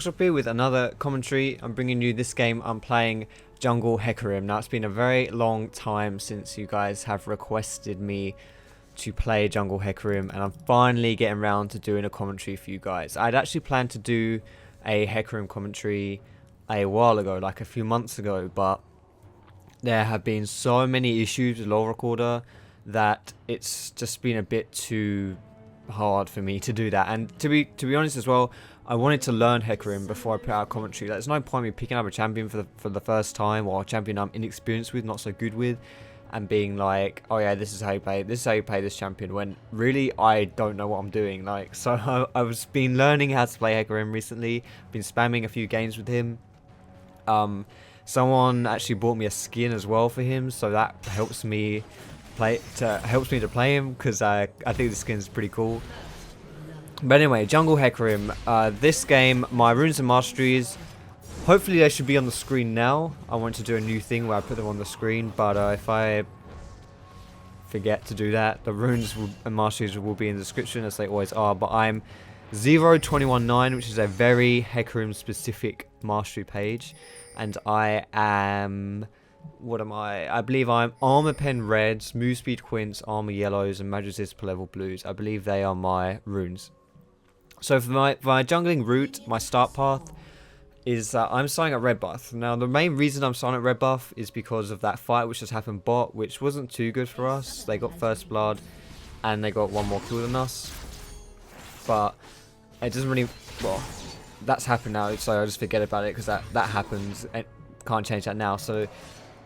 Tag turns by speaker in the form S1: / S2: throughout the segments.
S1: Foxdrop here with another commentary. I'm bringing you this game. I'm playing Jungle Hecarim. Now, it's been a very long time since you guys have requested me to play Jungle Hecarim, and I'm finally getting around to doing a commentary for you guys. I'd actually planned to do a Hecarim commentary a while ago, like a few months ago, but there have been so many issues with Lore Recorder that it's just been a bit too hard for me to do that. And to be honest as well, I wanted to learn Hecarim before I put out a commentary. There's no point me picking up a champion for the first time, or a champion I'm inexperienced with, not so good with, and being like, oh yeah, this is how you play this champion, when really I don't know what I'm doing. Like, so I've been learning how to play Hecarim recently, been spamming a few games with him. Someone actually bought me a skin as well for him, so that helps me to play him, because I think the skin is pretty cool. But anyway, Jungle Hecarim. This game, my runes and masteries, hopefully they should be on the screen now. I want to do a new thing where I put them on the screen, but if I forget to do that, the runes and masteries will be in the description as they always are. But I'm 0219, which is a very Hecarim specific mastery page, and I am... what am I? I believe I'm Armour Pen Reds, Move Speed Quints, Armour Yellows, and Magic Resist per level Blues. I believe they are my runes. So for my jungling route, my start path is I'm starting at red buff. Now the main reason I'm starting at red buff is because of that fight which just happened bot, which wasn't too good for us. They got first blood and they got one more kill than us. But it doesn't really... well, that's happened now, so I just forget about it because that happened. And can't change that now. So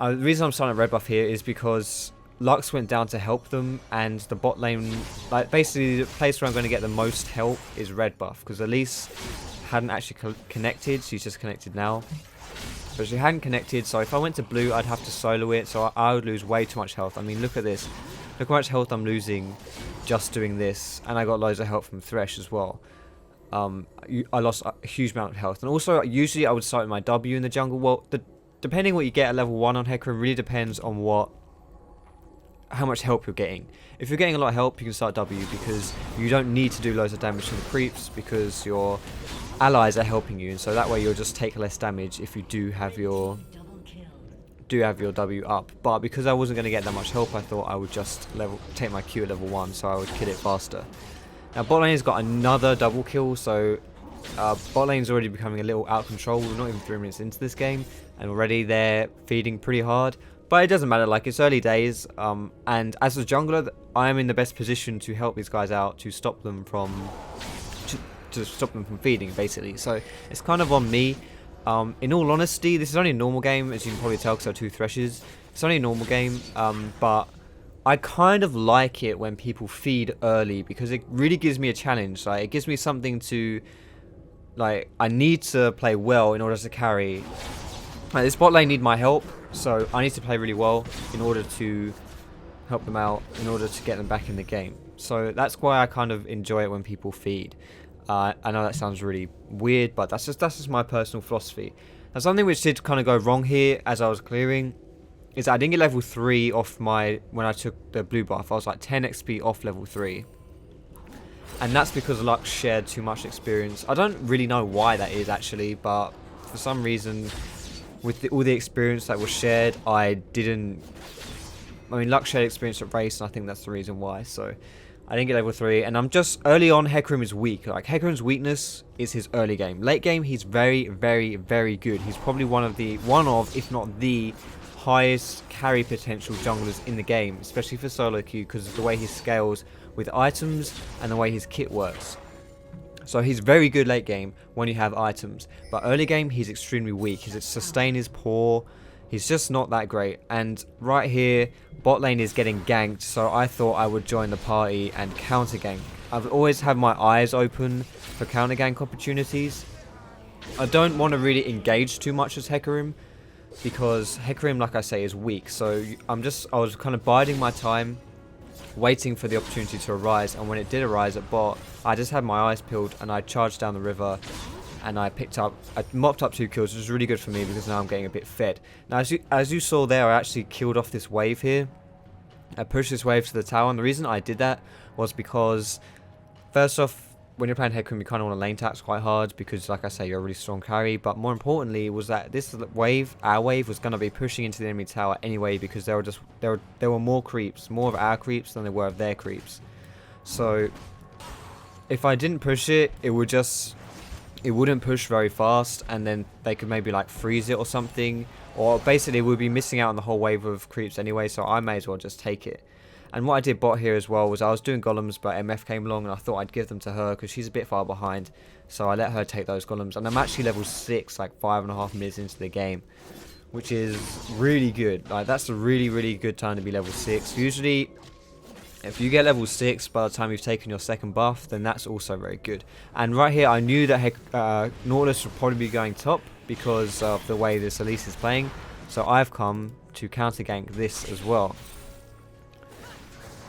S1: the reason I'm starting at red buff here is because Lux went down to help them, and the bot lane, like basically the place where I'm going to get the most help is red buff, because Elise hadn't actually connected. She's just connected now, but she hadn't connected, so if I went to blue I'd have to solo it, so I would lose way too much health. I mean, look at this, look how much health I'm losing just doing this, and I got loads of help from Thresh as well. I lost a huge amount of health. And also, usually I would start with my W in the jungle. Well, depending what you get at level 1 on Hecarim really depends on how much help you're getting. If you're getting a lot of help, you can start W, because you don't need to do loads of damage to the creeps, because your allies are helping you, and so that way you'll just take less damage if you do have your W up. But because I wasn't going to get that much help, I thought I would just take my Q at level 1, so I would kill it faster. Now bot lane has got another double kill, so bot lane's already becoming a little out of control. We're not even 3 minutes into this game, and already they're feeding pretty hard. But it doesn't matter, like, it's early days, and as a jungler, I am in the best position to help these guys out, to stop them from feeding, basically. So it's kind of on me. In all honesty, this is only a normal game, as you can probably tell, because there are 2 Threshes. It's only a normal game, but I kind of like it when people feed early, because it really gives me a challenge. Like, it gives me something to... like, I need to play well in order to carry. Like, this bot lane need my help, so I need to play really well in order to help them out, in order to get them back in the game. So that's why I kind of enjoy it when people feed. I know that sounds really weird, but that's just my personal philosophy. Now, something which did kind of go wrong here as I was clearing is that I didn't get level 3 off when I took the blue buff. I was like 10 XP off level 3. And that's because Lux shared too much experience. I don't really know why that is actually, but for some reason, with all the experience that was shared, I mean, Lux shared experience at race, and I think that's the reason why. So I didn't get level 3, and I'm just... early on, Hecarim is weak. Like, Hecarim's weakness is his early game. Late game, he's very, very, very good. He's probably one of, if not the highest carry potential junglers in the game, especially for solo queue, because of the way he scales with items and the way his kit works. So he's very good late game when you have items, but early game he's extremely weak. His sustain is poor. He's just not that great. And right here, bot lane is getting ganked, so I thought I would join the party and counter gank. I've always had my eyes open for counter gank opportunities. I don't want to really engage too much as Hecarim, because Hecarim, like I say, is weak. So I was kind of biding my time, waiting for the opportunity to arise, and when it did arise at bot, I just had my eyes peeled and I charged down the river, and I mopped up 2 kills, which was really good for me, because now I'm getting a bit fed. Now, as you saw there, I actually killed off this wave here. I pushed this wave to the tower, and the reason I did that was because, first off, when you're playing Hecarim, you kind of want to lane tax quite hard because, like I say, you're a really strong carry. But more importantly, was that this wave, our wave, was going to be pushing into the enemy tower anyway because there were more creeps, more of our creeps than there were of their creeps. So if I didn't push it, it wouldn't push very fast, and then they could maybe like freeze it or something, or basically we'd be missing out on the whole wave of creeps anyway. So I may as well just take it. And what I did bot here as well was I was doing golems, but MF came along and I thought I'd give them to her because she's a bit far behind. So I let her take those golems, and I'm actually level 6, like 5.5 minutes into the game, which is really good. Like, that's a really, really good time to be level 6. Usually, if you get level 6 by the time you've taken your second buff, then that's also very good. And right here, I knew that Nautilus would probably be going top because of the way this Elise is playing. So I've come to counter gank this as well.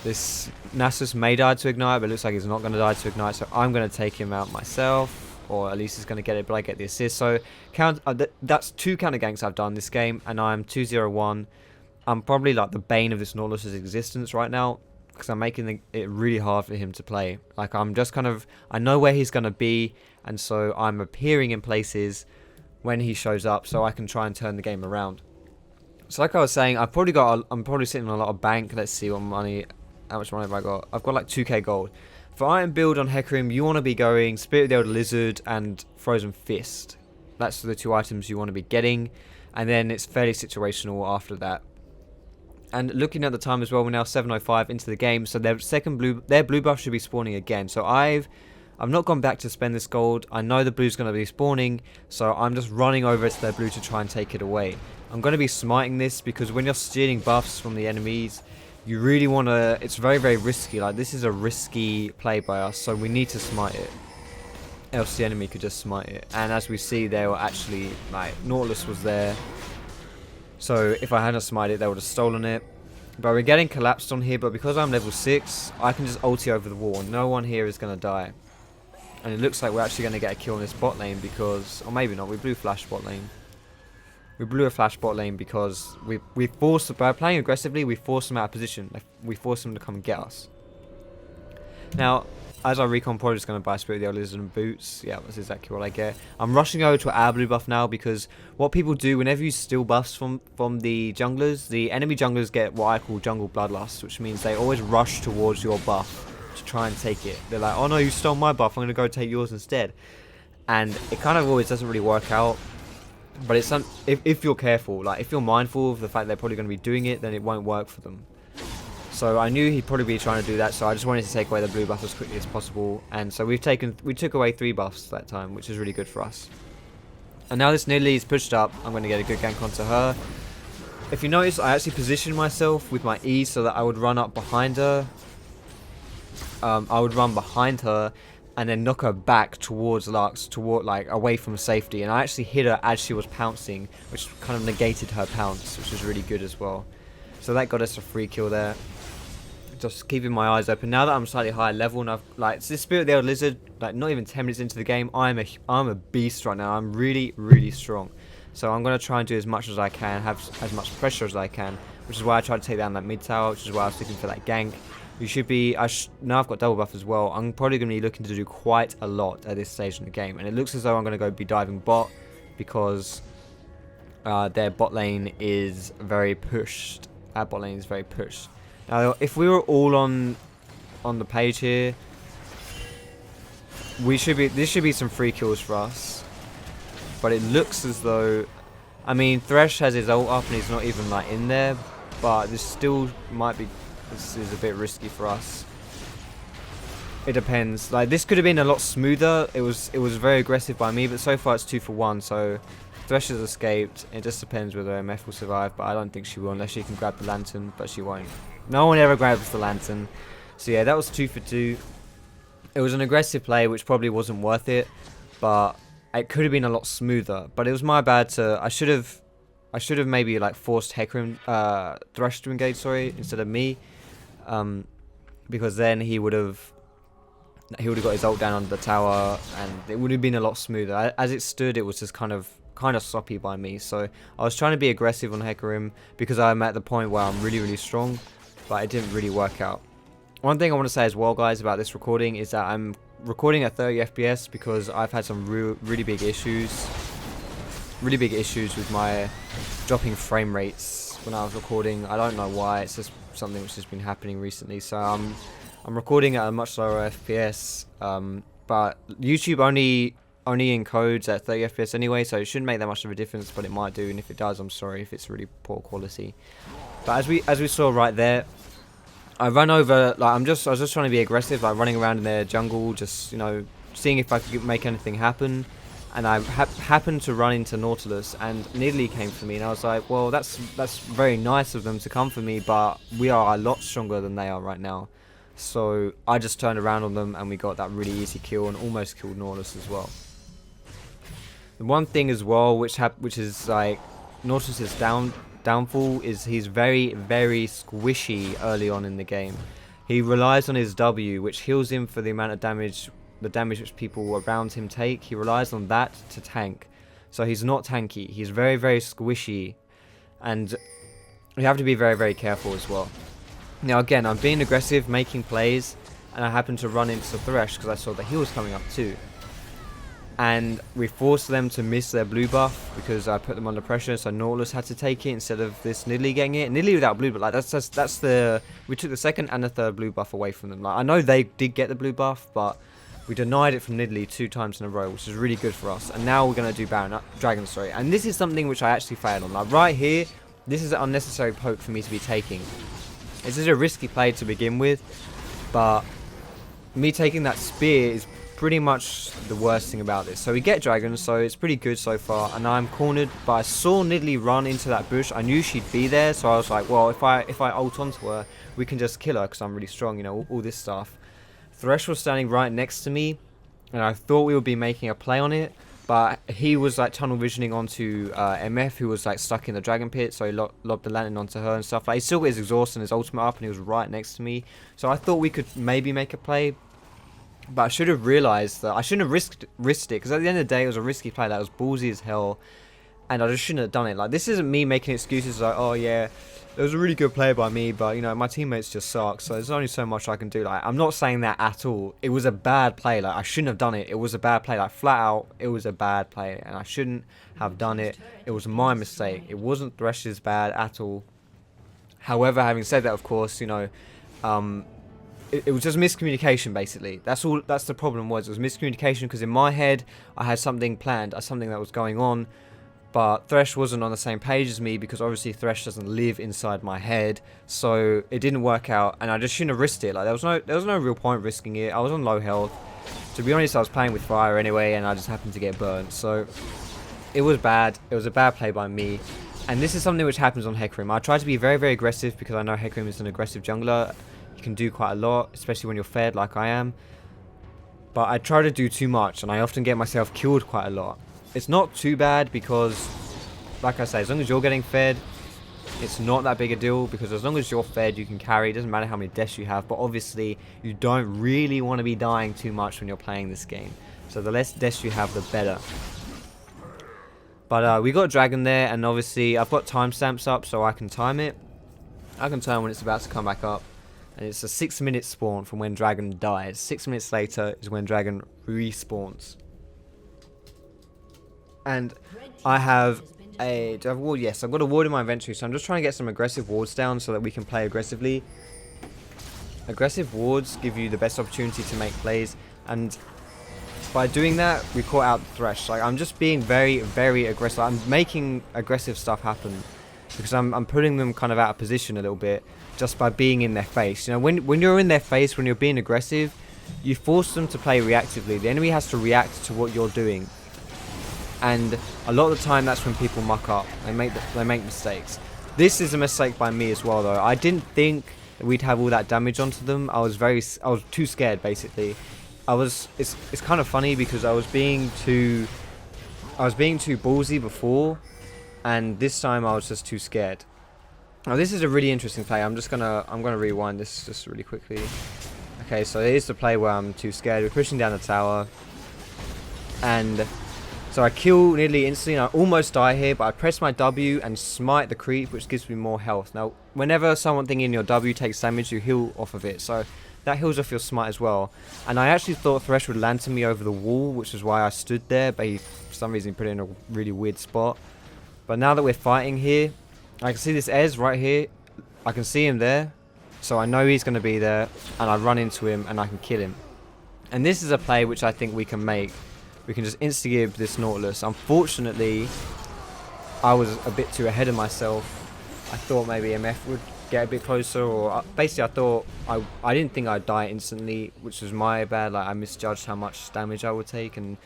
S1: This Nasus may die to Ignite, but it looks like he's not going to die to Ignite, so I'm going to take him out myself, or at least he's going to get it, but I get the assist. So that's 2 counter ganks I've done this game, and I'm 2-0-1. I'm probably like the bane of this Nautilus's existence right now, because I'm making it really hard for him to play. Like, I'm just kind of, I know where he's going to be, and so I'm appearing in places when he shows up, so I can try and turn the game around. So like I was saying, I'm probably sitting on a lot of bank. Let's see what money. How much money have I got? I've got like 2k gold. For item build on Hecarim, you want to be going Spirit of the Elder Lizard and Frozen Fist. That's the 2 items you want to be getting. And then it's fairly situational after that. And looking at the time as well, we're now 7:05 into the game. So their blue buff should be spawning again. So I've not gone back to spend this gold. I know the blue's going to be spawning. So I'm just running over to their blue to try and take it away. I'm going to be smiting this because when you're stealing buffs from the enemies, you really want to, it's very, very risky. Like, this is a risky play by us, so we need to smite it. Else the enemy could just smite it. And as we see, they were actually, like, Nautilus was there. So if I hadn't smited it, they would have stolen it. But we're getting collapsed on here, but because I'm level 6, I can just ulti over the wall. No one here is going to die. And it looks like we're actually going to get a kill in this bot lane because, or maybe not, we blew flash bot lane. We blew a flash bot lane because we forced, by playing aggressively, we forced them out of position. Like, we forced them to come and get us. Now, as I recon, probably just going to buy Spirit of the Elder Lizard and boots. Yeah, that's exactly what I get. I'm rushing over to our blue buff now because what people do whenever you steal buffs from the junglers, the enemy junglers get what I call jungle bloodlust, which means they always rush towards your buff to try and take it. They're like, oh no, you stole my buff, I'm going to go take yours instead. And it kind of always doesn't really work out. But it's if you're careful, like if you're mindful of the fact they're probably going to be doing it, then it won't work for them. So I knew he'd probably be trying to do that, so I just wanted to take away the blue buff as quickly as possible. And so we took away 3 buffs that time, which is really good for us. And now this Nidalee is pushed up. I'm going to get a good gank onto her. If you notice, I actually positioned myself with my E so that I would run up behind her. I would run behind her and then knock her back towards Lux, like away from safety. And I actually hit her as she was pouncing, which kind of negated her pounce, which was really good as well. So that got us a free kill there. Just keeping my eyes open. Now that I'm slightly higher level and I've, like, this Spirit of the Elder Lizard, like not even 10 minutes into the game, I'm a beast right now. I'm really, really strong. So I'm going to try and do as much as I can, have as much pressure as I can, which is why I tried to take down that mid tower, which is why I was looking for that gank. You should be, now I've got double buff as well, I'm probably going to be looking to do quite a lot at this stage in the game. And it looks as though I'm going to be diving bot because their bot lane is very pushed. Our bot lane is very pushed. Now, if we were all on the page here, this should be some free kills for us. But it looks as though, I mean, Thresh has his ult up and he's not even like in there, but this still might be, this is a bit risky for us. It depends. Like, this could have been a lot smoother. It was very aggressive by me, but so far it's 2 for 1. So Thresh has escaped. It just depends whether MF will survive, but I don't think she will unless she can grab the lantern, but she won't. No one ever grabs the lantern. So yeah, that was 2 for 2. It was an aggressive play, which probably wasn't worth it, but it could have been a lot smoother. But it was my bad to, I should have maybe like forced Hecarim, Thresh to engage, sorry, instead of me. Because then he would have got his ult down under the tower and it would have been a lot smoother. As it stood, it was just kind of sloppy by me. So I was trying to be aggressive on Hecarim because I'm at the point where I'm really, really strong, but it didn't really work out. One thing I want to say as well, guys, about this recording is that I'm recording at 30 FPS because I've had some really big issues with my dropping frame rates when I was recording. I don't know why, it's just something which has been happening recently. So I'm recording at a much lower FPS, but YouTube only encodes at 30 FPS anyway, so it shouldn't make that much of a difference, but it might do, and if it does, I'm sorry if it's really poor quality. But as we saw right there, I run over, like I was just trying to be aggressive, like running around in their jungle, just, you know, seeing if I could make anything happen. And I happened to run into Nautilus, and Nidalee came for me, and I was like, well, that's very nice of them to come for me, but we are a lot stronger than they are right now. So I just turned around on them, and we got that really easy kill, and almost killed Nautilus as well. The one thing as well, which is like Nautilus's downfall, is he's very squishy early on in the game. He relies on his W, which heals him for the amount of damage, the damage which people around him take. He relies on that to tank, so he's not tanky. He's very squishy, and you have to be very careful as well. Now again, I'm being aggressive, making plays, and I happened to run into Thresh because I saw that he was coming up too. And we forced them to miss their blue buff because I put them under pressure, so Nautilus had to take it instead of this Nidalee getting it. Nidalee without blue, but like we took the second and the third blue buff away from them. Like, I know they did get the blue buff, but we denied it from Nidalee 2 times in a row, which is really good for us. And now we're gonna do Dragon, sorry. And this is something which I actually failed on. Like right here, this is an unnecessary poke for me to be taking. This is a risky play to begin with, but me taking that spear is pretty much the worst thing about this. So we get Dragon, so it's pretty good so far, and I'm cornered, but I saw Nidalee run into that bush. I knew she'd be there, so I was like, well, if I ult onto her, we can just kill her because I'm really strong, you know, all this stuff. Thresh was standing right next to me, and I thought we would be making a play on it, but he was like tunnel visioning onto MF, who was like stuck in the dragon pit, so he lobbed the lantern onto her and stuff. Like, he still got his exhaust and his ultimate up, and he was right next to me, so I thought we could maybe make a play. But I should have realised that I shouldn't have risked it, because at the end of the day it was a risky play that was ballsy as hell, and I just shouldn't have done it. Like, this isn't me making excuses like, oh yeah, it was a really good play by me, but you know, my teammates just suck, so there's only so much I can do. Like, I'm not saying that at all. It was a bad play. Like, I shouldn't have done it. It was a bad play. Like, flat out, it was a bad play, and I shouldn't have done it. It was my mistake. It wasn't Thresh's bad at all. However, having said that, of course, you know, it was just miscommunication, basically. That's all. That's the problem. Was it was miscommunication, because in my head I had something planned, something that was going on, but Thresh wasn't on the same page as me, because obviously Thresh doesn't live inside my head, so it didn't work out, and I just shouldn't have risked it. Like, there was no real point risking it. I was on low health. To be honest, I was playing with fire anyway, and I just happened to get burnt. So it was bad. It was a bad play by me. And this is something which happens on Hecarim. I try to be very aggressive, because I know Hecarim is an aggressive jungler. You can do quite a lot, especially when you're fed like I am. But I try to do too much, and I often get myself killed quite a lot. It's not too bad, because, like I say, as long as you're getting fed, it's not that big a deal, because as long as you're fed, you can carry. It doesn't matter how many deaths you have, but obviously you don't really want to be dying too much when you're playing this game. So the less deaths you have, the better. But we got Dragon there, and obviously I've got timestamps up so I can time it. I can time when it's about to come back up. And it's a 6-minute spawn from when Dragon dies. 6 minutes later is when Dragon respawns. And I have a... Do I have a ward? Yes, I've got a ward in my inventory. So I'm just trying to get some aggressive wards down so that we can play aggressively. Aggressive wards give you the best opportunity to make plays. And by doing that, we caught out Thresh. Like, I'm just being very aggressive. I'm making aggressive stuff happen, because I'm putting them kind of out of position a little bit, just by being in their face. You know, when you're in their face, when you're being aggressive, you force them to play reactively. The enemy has to react to what you're doing, and a lot of the time that's when people muck up. They make mistakes. This is a mistake by me as well, though. I didn't think that we'd have all that damage onto them. I was too scared, basically. It's kind of funny, because I was being too ballsy before, and this time I was just too scared. Now, this is a really interesting play. I'm gonna rewind this just really quickly. Okay, so here's the play where I'm too scared. We're pushing down the tower, and so I kill Nidalee instantly, and I almost die here, but I press my W and smite the creep, which gives me more health. Now, whenever something in your W takes damage, you heal off of it. So that heals off your smite as well. And I actually thought Thresh would land to me over the wall, which is why I stood there, but he, for some reason, put it in a really weird spot. But now that we're fighting here, I can see this Ez right here. I can see him there, so I know he's going to be there, and I run into him and I can kill him. And this is a play which I think we can make. We can just insta-give this Nautilus. Unfortunately, I was a bit too ahead of myself. I thought maybe MF would get a bit closer, or basically I thought I didn't think I'd die instantly, which was my bad. Like, I misjudged how much damage I would take and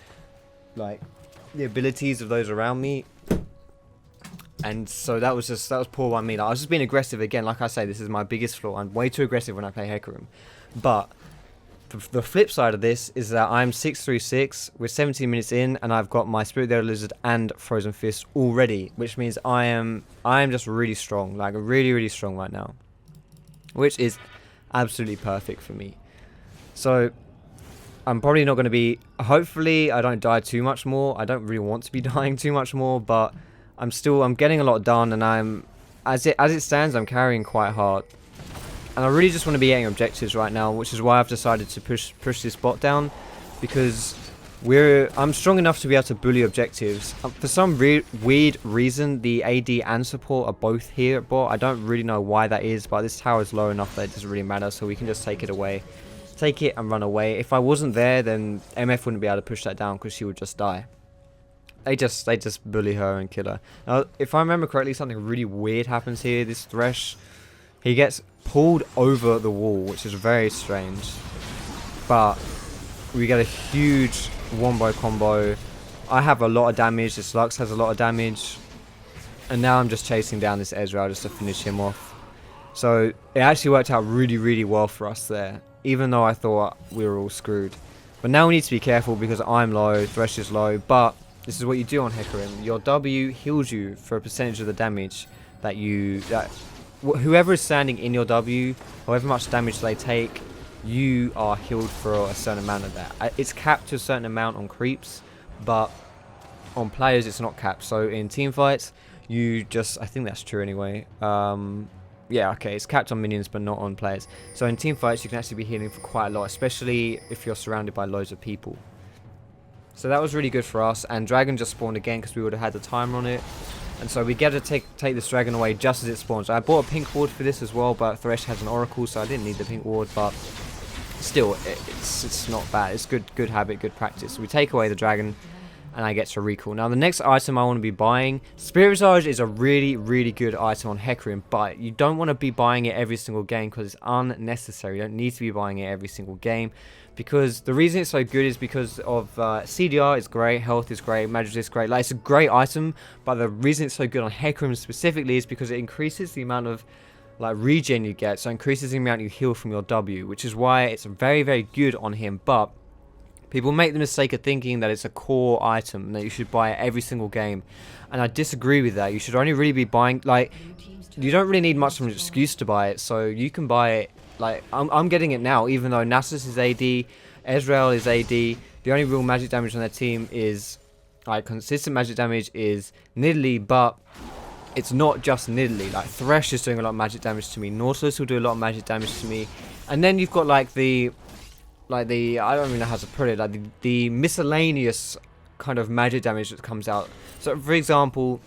S1: like the abilities of those around me. And so that was poor by me. Like, I was just being aggressive again. Like I say, this is my biggest flaw. I'm way too aggressive when I play Hecarim. But the flip side of this is that I'm 6-3-6. We're 17 minutes in, and I've got my Spirit Theater Lizard and Frozen Fist already, which means I am just really strong, like really, really strong right now, which is absolutely perfect for me. So I'm probably not going to be. Hopefully, I don't die too much more. I don't really want to be dying too much more, but I'm getting a lot done, and as it stands, I'm carrying quite hard. And I really just want to be getting objectives right now, which is why I've decided to push this bot down, because I'm strong enough to be able to bully objectives. For some weird reason, the AD and support are both here at bot. I don't really know why that is, but this tower is low enough that it doesn't really matter, so we can just take it away. Take it and run away. If I wasn't there, then MF wouldn't be able to push that down because she would just die. They just bully her and kill her. Now, if I remember correctly, something really weird happens here. This Thresh, he gets pulled over the wall, which is very strange. But we get a huge wombo combo. I have a lot of damage. This Lux has a lot of damage. And now I'm just chasing down this Ezreal just to finish him off. So it actually worked out really, really well for us there, even though I thought we were all screwed. But now we need to be careful because I'm low, Thresh is low, but this is what you do on Hecarim. Your W heals you for a percentage of the damage that whoever is standing in your W, however much damage they take, you are healed for a certain amount of that. It's capped to a certain amount on creeps, but on players it's not capped. So in team fights, I think that's true anyway. Yeah, okay, it's capped on minions but not on players. So in team fights you can actually be healing for quite a lot, especially if you're surrounded by loads of people. So that was really good for us, and Dragon just spawned again because we would have had the timer on it. And so we get to take this Dragon away just as it spawns. I bought a pink ward for this as well, but Thresh has an Oracle, so I didn't need the pink ward, but still, it's not bad. It's good habit, good practice. So we take away the Dragon, and I get to recall. Now the next item I want to be buying, Spirit Visage is a really, really good item on Hecarim, but you don't want to be buying it every single game because it's unnecessary. You don't need to be buying it every single game, because the reason it's so good is because of CDR is great, health is great, magic is great. Like, it's a great item, but the reason it's so good on Hecarim specifically is because it increases the amount of like regen you get, so it increases the amount you heal from your W, which is why it's very, very good on him. But people make the mistake of thinking that it's a core item and that you should buy it every single game, and I disagree with that. You should only really be buying, like, you don't really need much of an excuse to buy it, so you can buy it. Like, I'm getting it now, even though Nasus is AD, Ezreal is AD. The only real magic damage on their team is, like, consistent magic damage is Nidalee, but it's not just Nidalee. Like, Thresh is doing a lot of magic damage to me, Nautilus will do a lot of magic damage to me, and then you've got like the I don't even know how to put it, like the miscellaneous kind of magic damage that comes out. So for example,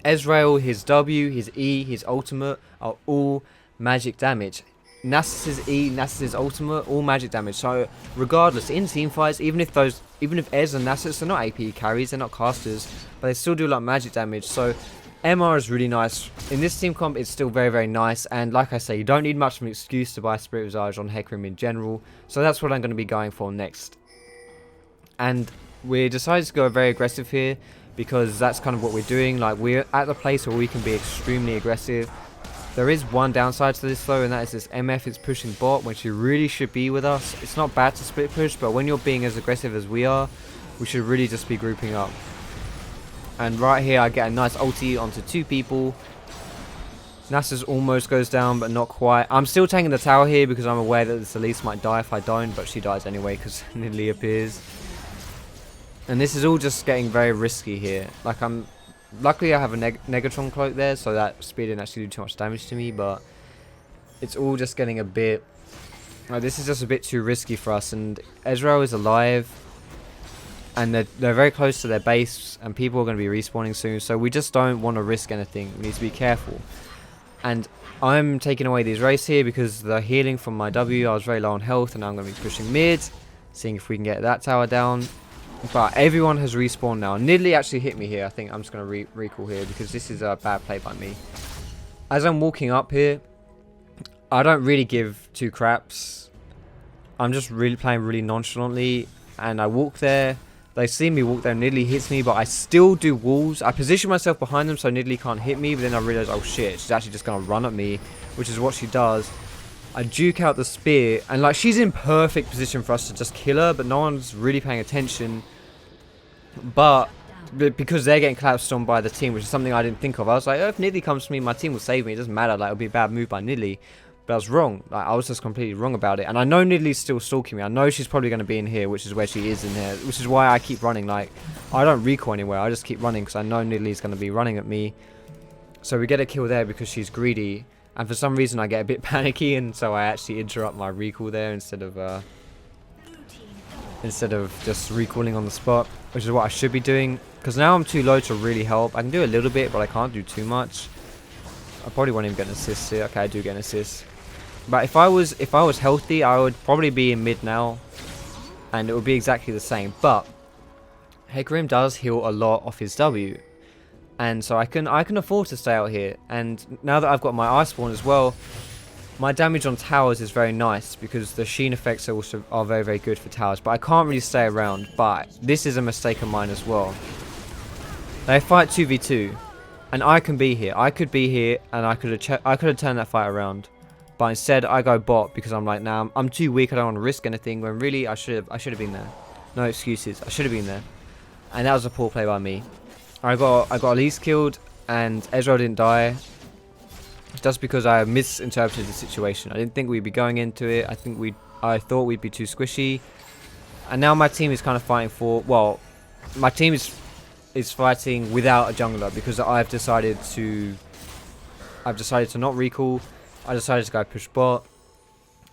S1: Ezreal, his W, his E, his ultimate are all magic damage. Nasus's E, Nasus's ultimate, all magic damage. So regardless, in team fights, even if Ez and Nasus are not AP carries, they're not casters, but they still do a lot of magic damage. So MR is really nice. In this team comp, it's still very, very nice. And like I say, you don't need much of an excuse to buy Spirit Visage on Hecarim in general. So that's what I'm going to be going for next. And we decided to go very aggressive here because that's kind of what we're doing. Like, we're at the place where we can be extremely aggressive. There is one downside to this though, and that is this MF is pushing bot when she really should be with us. It's not bad to split push, but when you're being as aggressive as we are, we should really just be grouping up. And right here I get a nice ulti onto two people. Nasus almost goes down, but not quite. I'm still taking the tower here because I'm aware that this Elise might die if I don't, but she dies anyway because Nidalee appears. And this is all just getting very risky here. Like, luckily I have a Negatron cloak there, so that speed didn't actually do too much damage to me, but it's all just getting a bit This is just a bit too risky for us, and Ezreal is alive, and they're very close to their base, and people are going to be respawning soon, so we just don't want to risk anything. We need to be careful. And I'm taking away these race here because the healing from my W, I was very low on health, and now I'm going to be pushing mid, seeing if we can get that tower down. But everyone has respawned now. Nidalee actually hit me here. I think I'm just going to recall here because this is a bad play by me. As I'm walking up here, I don't really give two craps. I'm just really playing really nonchalantly, and I walk there. They see me walk there, Nidalee hits me, but I still do walls. I position myself behind them so Nidalee can't hit me, but then I realize, oh shit, she's actually just going to run at me, which is what she does. I juke out the spear, and like she's in perfect position for us to just kill her, but no one's really paying attention. But because they're getting collapsed on by the team, which is something I didn't think of, I was like, oh, if Nidalee comes to me, my team will save me. It doesn't matter, like it'll be a bad move by Nidalee. But I was wrong. Like, I was just completely wrong about it. And I know Nidalee's still stalking me. I know she's probably going to be in here, which is where she is in here. Which is why I keep running. Like, I don't recoil anywhere. I just keep running because I know Nidalee's going to be running at me. So we get a kill there because she's greedy. And for some reason I get a bit panicky, and so I actually interrupt my recall there instead of just recalling on the spot, which is what I should be doing. Because now I'm too low to really help. I can do a little bit, but I can't do too much. I probably won't even get an assist here. Okay, I do get an assist. But if I was healthy, I would probably be in mid now, and it would be exactly the same. But Hecarim does heal a lot off his W, and so I can afford to stay out here. And now that I've got my ice spawn as well, my damage on towers is very nice because the sheen effects are very, very good for towers. But I can't really stay around. But this is a mistake of mine as well. They fight 2v2, and I can be here. I could be here, and I could have turned that fight around. But instead, I go bot because I'm like, nah, I'm too weak. I don't want to risk anything. When really, I should have been there. No excuses. I should have been there. And that was a poor play by me. I got Elise killed, and Ezreal didn't die. Just because I misinterpreted the situation. I didn't think we'd be going into it. I thought we'd be too squishy. And now my team is kind of fighting for. Well, my team is fighting without a jungler because I've decided to not recall. I decided to go push bot.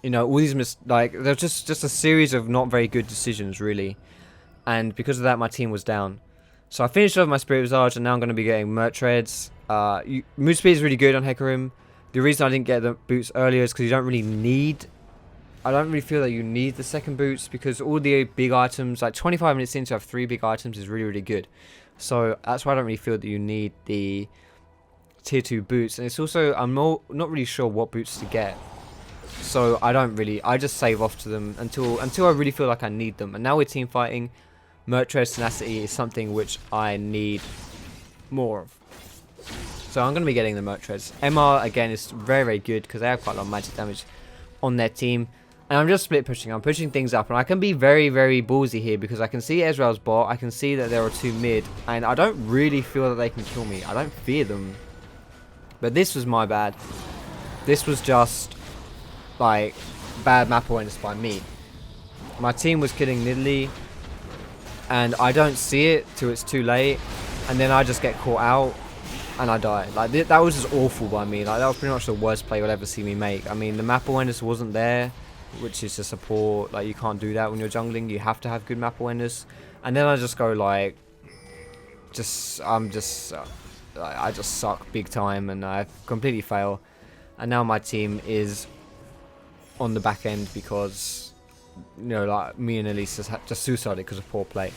S1: You know, all these they're just a series of not very good decisions, really. And because of that, my team was down. So I finished off my Spirit Visage, and now I'm going to be getting Mertreads. Mood Speed is really good on Hecarim. The reason I didn't get the boots earlier is because you don't really need. I don't really feel that you need the second boots because all the big items, like 25 minutes in to have 3 big items, is really, really good. So that's why I don't really feel that you need the tier 2 boots. And it's also, I'm not really sure what boots to get. So I just save off to them until I really feel like I need them. And now we're team fighting. Mertread Tenacity is something which I need more of. So I'm going to be getting the Mertreads. MR again is very, very good because they have quite a lot of magic damage on their team. And I'm just split pushing. I'm pushing things up, and I can be very, very ballsy here because I can see Ezreal's bot. I can see that there are 2 mid, and I don't really feel that they can kill me. I don't fear them. But this was my bad. This was just like bad map awareness by me. My team was killing Nidalee, and I don't see it till it's too late, and then I just get caught out and I die. Like that was just awful by me. Like that was pretty much the worst play you'll ever see me make. I mean, the map awareness wasn't there, which is a support. Like you can't do that when you're jungling. You have to have good map awareness. And then I just go like, I just suck big time, and I completely fail. And now my team is on the back end because, you know, like me and Elise just suicided because of poor play.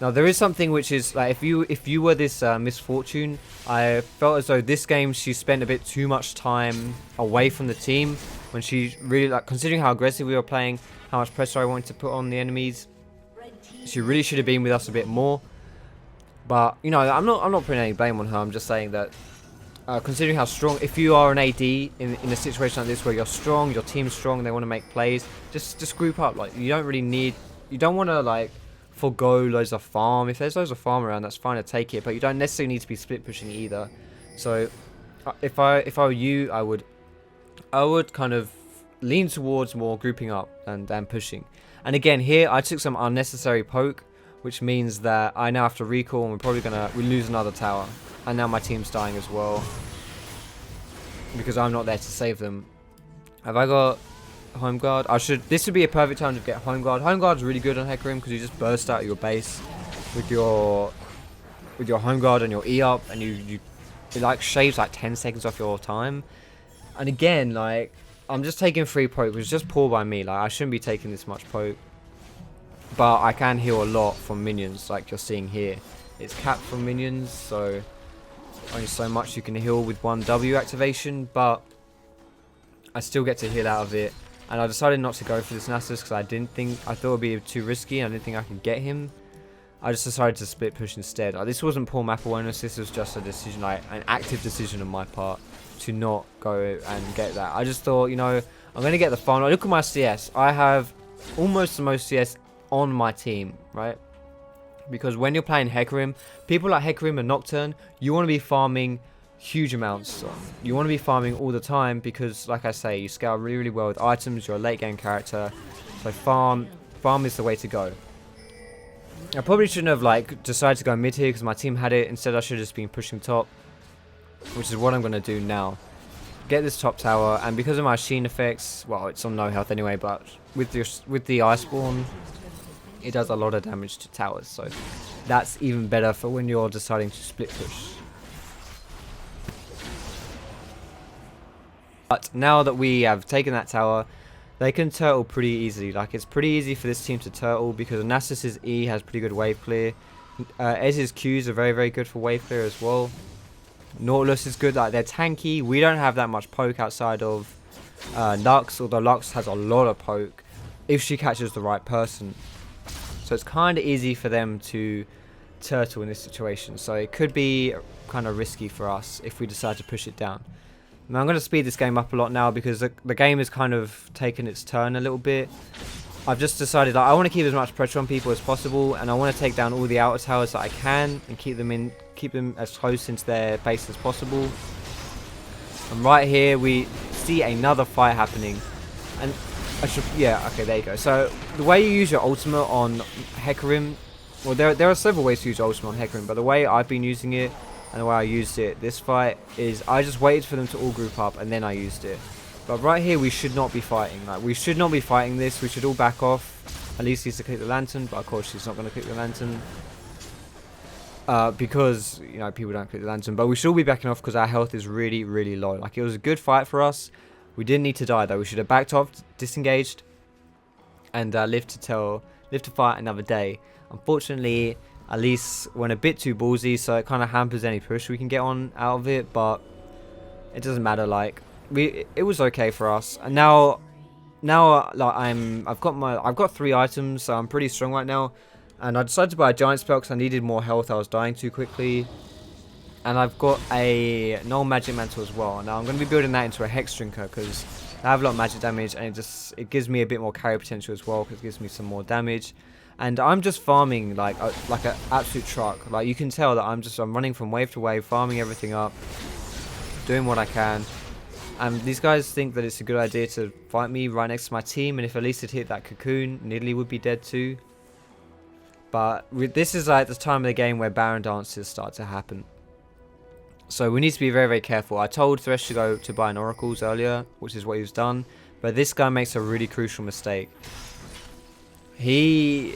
S1: Now there is something which is like, if you were this misfortune, I felt as though this game she spent a bit too much time away from the team when she really, like, considering how aggressive we were playing, how much pressure I wanted to put on the enemies, she really should have been with us a bit more. But you know, I'm not putting any blame on her. I'm just saying that considering how strong, if you are an AD in a situation like this where you're strong, your team's strong, and they want to make plays, just group up. Like you don't want to like forgo loads of farm. If there's loads of farm around, that's fine to take it, but you don't necessarily need to be split pushing either. So if I were you, I would kind of lean towards more grouping up and pushing. And again, here I took some unnecessary poke, which means that I now have to recall, and we lose another tower. And now my team's dying as well because I'm not there to save them. Have I got home guard. This would be a perfect time to get home guard. Home guard's really good on Hecarim because you just burst out your base with your home guard and your E up, and it like shaves like 10 seconds off your time. And again, like, I'm just taking 3 poke, which is just poor by me. Like, I shouldn't be taking this much poke, but I can heal a lot from minions, like you're seeing here. It's capped from minions, so only so much you can heal with 1 W activation, but I still get to heal out of it. And I decided not to go for this Nasus because I thought it would be too risky and I didn't think I could get him. I just decided to split push instead. This wasn't poor map awareness, this was just a decision, like an active decision on my part to not go and get that. I just thought, you know, I'm going to get the farm. Look at my CS. I have almost the most CS on my team, right? Because when you're playing Hecarim, people like Hecarim and Nocturne, you want to be farming huge amounts. You want to be farming all the time because, like I say, you scale really, really well with items. You're a late game character, so farm is the way to go. I probably shouldn't have like decided to go mid here because my team had it. Instead, I should have just been pushing top, which is what I'm going to do now. Get this top tower, and because of my Sheen effects, well, it's on no health anyway, but with the Iceborne, it does a lot of damage to towers, so that's even better for when you're deciding to split push. But now that we have taken that tower, they can turtle pretty easily. Like, it's pretty easy for this team to turtle because Nasus's E has pretty good wave clear. Ez's Qs are very, very good for wave clear as well. Nautilus is good, like they're tanky. We don't have that much poke outside of Lux, although Lux has a lot of poke if she catches the right person. So it's kind of easy for them to turtle in this situation. So it could be kind of risky for us if we decide to push it down. Now I'm going to speed this game up a lot now because the game has kind of taken its turn a little bit. I've just decided that I want to keep as much pressure on people as possible, and I want to take down all the outer towers that I can and keep them as close into their base as possible. And right here we see another fight happening, and yeah, okay, there you go. So the way you use your ultimate on Hecarim, well, there are several ways to use your ultimate on Hecarim, but the way I've been using it and the way I used it this fight is I just waited for them to all group up and then I used it. But right here we should not be fighting. Like, we should not be fighting this. We should all back off. At least he's to click the lantern, but of course she's not going to click the lantern. Because, you know, people don't click the lantern. But we should all be backing off because our health is really, really low. Like, it was a good fight for us. We didn't need to die though. We should have backed off, disengaged, and lived to fight another day. Unfortunately, at least went a bit too ballsy, so it kind of hampers any push we can get on out of it. But it doesn't matter. Like, it was okay for us. And now like I've got 3 items, so I'm pretty strong right now. And I decided to buy a giant spell because I needed more health. I was dying too quickly. And I've got a null magic mantle as well. Now I'm going to be building that into a hex drinker because I have a lot of magic damage, and it gives me a bit more carry potential as well because it gives me some more damage. And I'm just farming like an absolute truck. Like, you can tell that I'm running from wave to wave, farming everything up, doing what I can. And these guys think that it's a good idea to fight me right next to my team, and if at least it hit that cocoon, Nidalee would be dead too. But this is like the time of the game where Baron dances start to happen. So we need to be very, very careful. I told Thresh to go to buy an Oracles earlier, which is what he's done. But this guy makes a really crucial mistake. Yeah,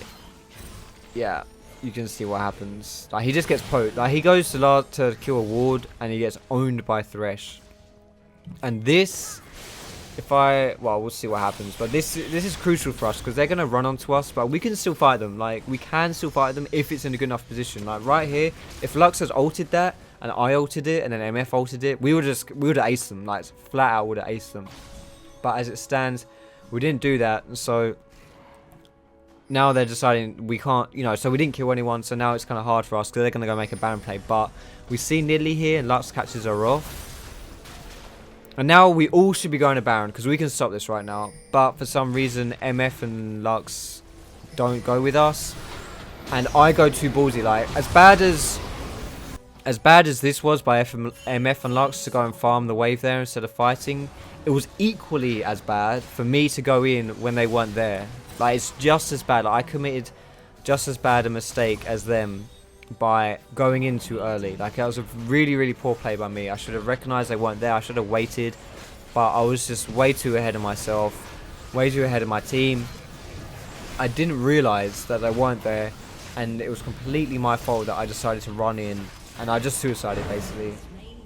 S1: you can see what happens. Like, he just gets poked. Like, he goes to kill a ward, and he gets owned by Thresh. And this, we'll see what happens. But this is crucial for us because they're going to run onto us, but we can still fight them. Like, we can still fight them if it's in a good enough position. Like, right here, if Lux has ulted that, and I ulted it, and then MF ulted it, we would have aced them. Like, flat out would have aced them. But as it stands, we didn't do that. And so now they're deciding we can't, so we didn't kill anyone. So now it's kind of hard for us because they're going to go make a Baron play. But we see Nidalee here, and Lux catches her off. And now we all should be going to Baron because we can stop this right now. But for some reason, MF and Lux don't go with us. And I go too ballsy. Like, as bad as this was by MF and Lux to go and farm the wave there instead of fighting, it was equally as bad for me to go in when they weren't there. Like, it's just as bad. Like, I committed just as bad a mistake as them by going in too early. Like, that was a really, really poor play by me. I should have recognized they weren't there. I should have waited, but I was just way too ahead of myself. way too ahead of my team. I didn't realize that they weren't there, and it was completely my fault that I decided to run in, and I just suicided basically.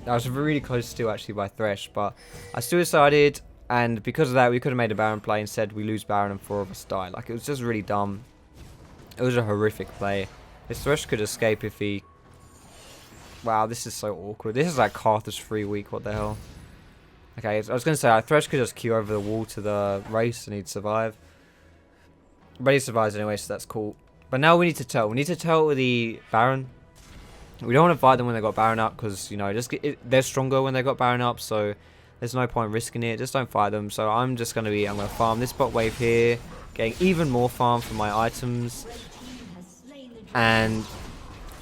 S1: I was really close still actually by Thresh, but I suicided, and because of that we could have made a Baron play. Instead we lose Baron and 4 of us die. Like, it was just really dumb. It was a horrific play. This Thresh could escape if he... Wow, this is so awkward. This is like Carthage free week, what the hell. Okay, I was going to say, Thresh could just queue over the wall to the race and he'd survive. But he survives anyway, so that's cool. But now we need to tell. We need to tell the Baron. We don't want to fight them when they got Baron up, because, you know, they're stronger when they got Baron up, so there's no point risking it. Just don't fight them. So I'm going to farm this bot wave here, getting even more farm for my items, and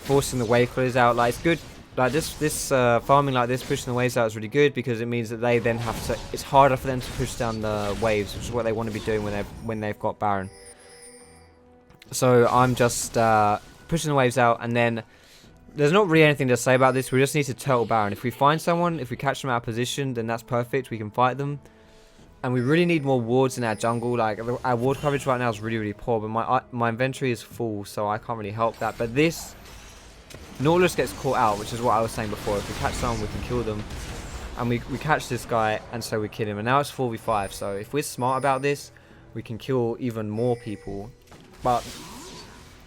S1: forcing the wave clears out. Like, it's good. Like, this farming like this, pushing the waves out is really good, because it means that they then have to... It's harder for them to push down the waves, which is what they want to be doing when they've got Baron. So I'm just pushing the waves out, and then there's not really anything to say about this. We just need to turtle Baron. If we find someone, if we catch them out of position, then that's perfect. We can fight them. And we really need more wards in our jungle. Like, our ward coverage right now is really, really poor, but my inventory is full, so I can't really help that. But this, Nautilus gets caught out, which is what I was saying before. If we catch someone, we can kill them. And we catch this guy, and so we kill him. And now it's 4v5, so if we're smart about this, we can kill even more people. But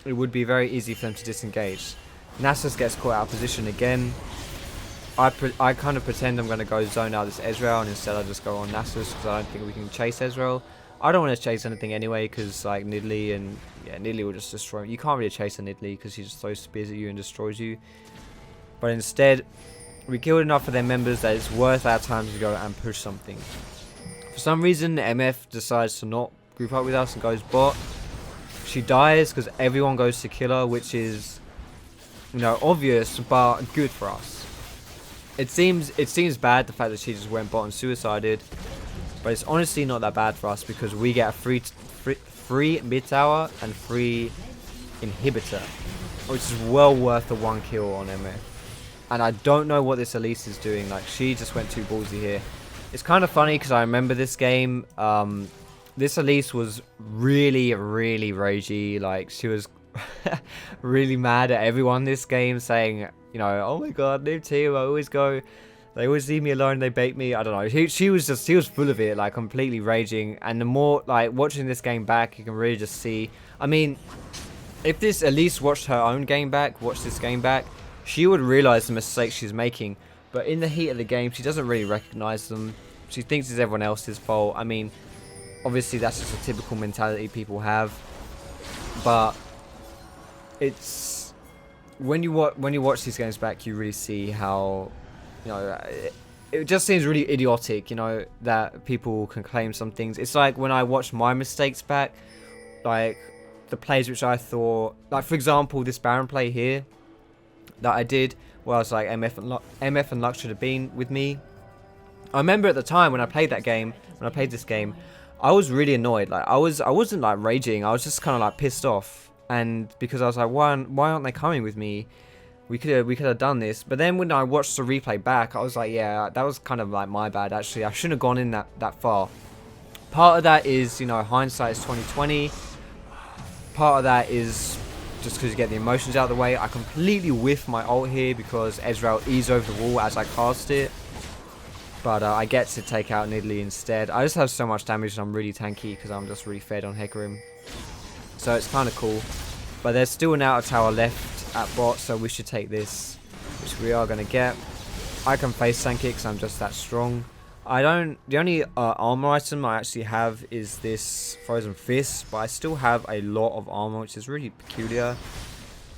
S1: it would be very easy for them to disengage. Nasus gets caught out of position again. I kind of pretend I'm going to go zone out this Ezreal, and instead I just go on Nasus, because I don't think we can chase Ezreal. I don't want to chase anything anyway, because like Nidalee, and yeah, Nidalee will just destroy him. You can't really chase a Nidalee because he just throws spears at you and destroys you. But instead, we killed enough of their members that it's worth our time to go and push something. For some reason, MF decides to not group up with us and goes bot. She dies because everyone goes to kill her, which is, you know, obvious but good for us. It seems bad, the fact that she just went bot and suicided, but it's honestly not that bad for us, because we get a free mid tower and free inhibitor, which is well worth the 1 kill on MF. And I don't know what this Elise is doing. Like, she just went too ballsy here. It's kind of funny because I remember this game. This Elise was really, really ragey. Like, she was really mad at everyone this game, saying, you know, oh my god, new team, I always go, they always leave me alone, they bait me. I don't know. She was full of it, like completely raging. And the more, like, watching this game back, you can really just see. I mean, if this Elise watched her own game back, watched this game back, she would realize the mistakes she's making. But in the heat of the game, she doesn't really recognize them. She thinks it's everyone else's fault. I mean, obviously that's just a typical mentality people have, but it's when you watch these games back, you really see how, you know, it just seems really idiotic, you know, that people can claim some things. It's like when I watch my mistakes back, like the plays which I thought, like for example this Baron play here that I did, where I was like MF and Lux should have been with me. I remember at the time when I played that game, when I played this game, I was really annoyed. Like I wasn't like raging. I was just kind of like pissed off, and because I was like, why aren't they coming with me? We could have done this. But then when I watched the replay back, I was like, yeah, that was kind of like my bad. Actually, I shouldn't have gone in that far. Part of that is, you know, hindsight is 2020. Part of that is just because you get the emotions out of the way. I completely whiffed my ult here because Ezreal eased over the wall as I cast it. But I get to take out Nidalee instead. I just have so much damage and I'm really tanky because I'm just really fed on Hecarim. So it's kind of cool. But there's still an outer tower left at bot, so we should take this, which we are going to get. I can face tank it because I'm just that strong. The only armor item I actually have is this Frozen Fist, but I still have a lot of armor, which is really peculiar.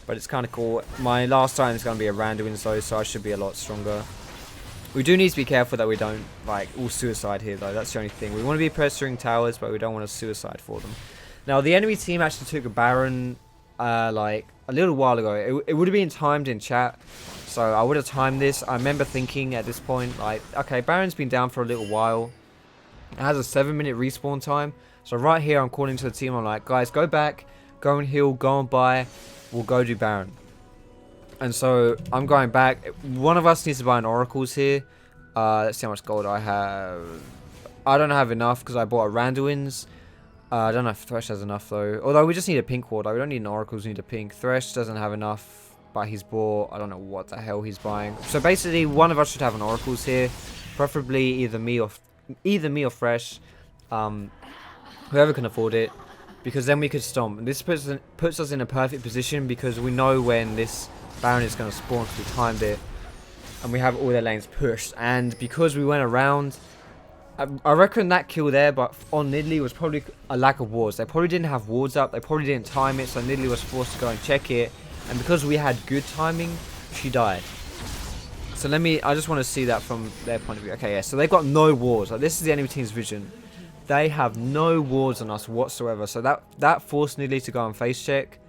S1: But it's kind of cool. My last item is going to be a Randuin, so I should be a lot stronger. We do need to be careful that we don't, like, all suicide here, though. That's the only thing. We want to be pressuring towers, but we don't want to suicide for them. Now, the enemy team actually took a Baron, like, a little while ago. It would have been timed in chat, so I would have timed this. I remember thinking at this point, like, okay, Baron's been down for a little while. It has a 7-minute respawn time. So right here, I'm calling to the team. I'm like, guys, go back, go and heal, go and buy. We'll go do Baron. And so I'm going back. One of us needs to buy an Oracles here. Let's see how much gold I have. I don't have enough because I bought a Randuin's. I don't know if Thresh has enough though. Although we just need a pink ward. Like, we don't need an Oracles, we need a pink. Thresh doesn't have enough, but he's bought, I don't know what the hell he's buying. So basically, one of us should have an Oracles here. Preferably either me or Thresh. Whoever can afford it. Because then we could stomp. And this puts us in a perfect position because we know when this Baron is going to spawn because we timed it. And we have all their lanes pushed. And because we went around, I reckon that kill there, but on Nidalee was probably a lack of wards. They probably didn't have wards up. They probably didn't time it. So Nidalee was forced to go and check it. And because we had good timing, she died. So I just want to see that from their point of view. Okay, yeah. So they've got no wards. Like, this is the enemy team's vision. They have no wards on us whatsoever. So that forced Nidalee to go and face check.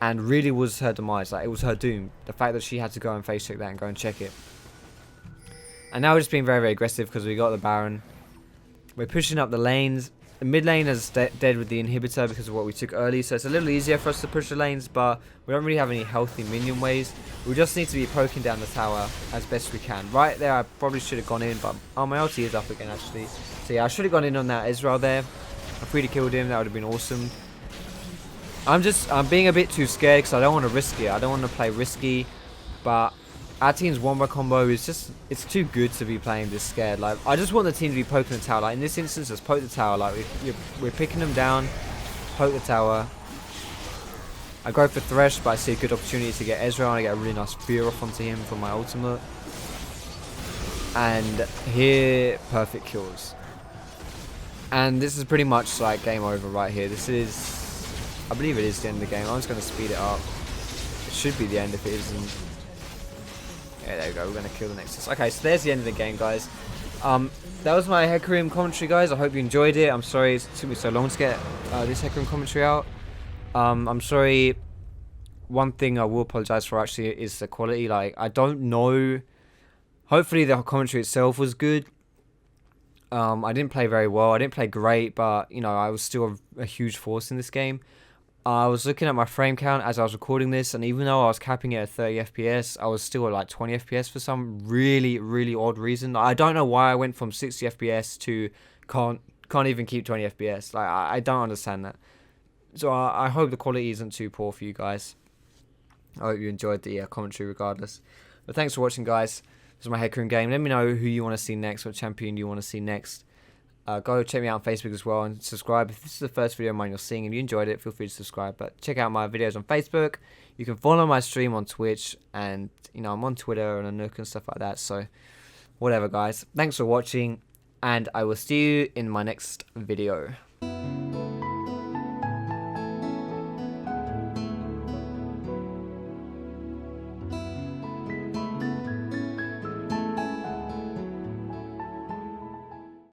S1: And really was her demise. Like, it was her doom. The fact that she had to go and face check that and go and check it. And now we're just being very, very aggressive because we got the Baron. We're pushing up the lanes. The mid lane is dead with the inhibitor because of what we took early. So it's a little easier for us to push the lanes. But we don't really have any healthy minion waves. We just need to be poking down the tower as best we can. Right there, I probably should have gone in. But oh, my ulti is up again, actually. So yeah, I should have gone in on that Ezreal there. If we'd have killed him, that would have been awesome. I'm being a bit too scared because I don't want to risk it. I don't want to play risky. But our team's Wombo combo is just, it's too good to be playing this scared. Like, I just want the team to be poking the tower. Like, in this instance, just poke the tower. Like, we're picking them down, poke the tower. I go for Thresh, but I see a good opportunity to get Ezreal, and I get a really nice fear off onto him for my ultimate. And here, perfect kills. And this is pretty much like game over right here. This is, I believe it is the end of the game. I'm just going to speed it up. It should be the end if it isn't. Yeah, there we go. We're going to kill the Nexus. Okay, so there's the end of the game, guys. That was my Hecarim commentary, guys. I hope you enjoyed it. I'm sorry it took me so long to get this Hecarim commentary out. I'm sorry. One thing I will apologize for actually is the quality. Like, I don't know. Hopefully the commentary itself was good. I didn't play very well. I didn't play great, but, you know, I was still a huge force in this game. I was looking at my frame count as I was recording this, and even though I was capping it at 30 FPS, I was still at like 20 FPS for some really, really odd reason. I don't know why I went from 60 FPS to can't even keep 20 FPS. Like, I don't understand that. So I hope the quality isn't too poor for you guys. I hope you enjoyed the commentary regardless. But thanks for watching, guys. This is my Hecarim game. Let me know who you want to see next, what champion you want to see next. Go check me out on Facebook as well and subscribe. If this is the first video of mine you're seeing and you enjoyed it, feel free to subscribe. But check out my videos on Facebook. You can follow my stream on Twitch, and, you know, I'm on Twitter and a Nook and stuff like that. So whatever, guys. Thanks for watching, and I will see you in my next video.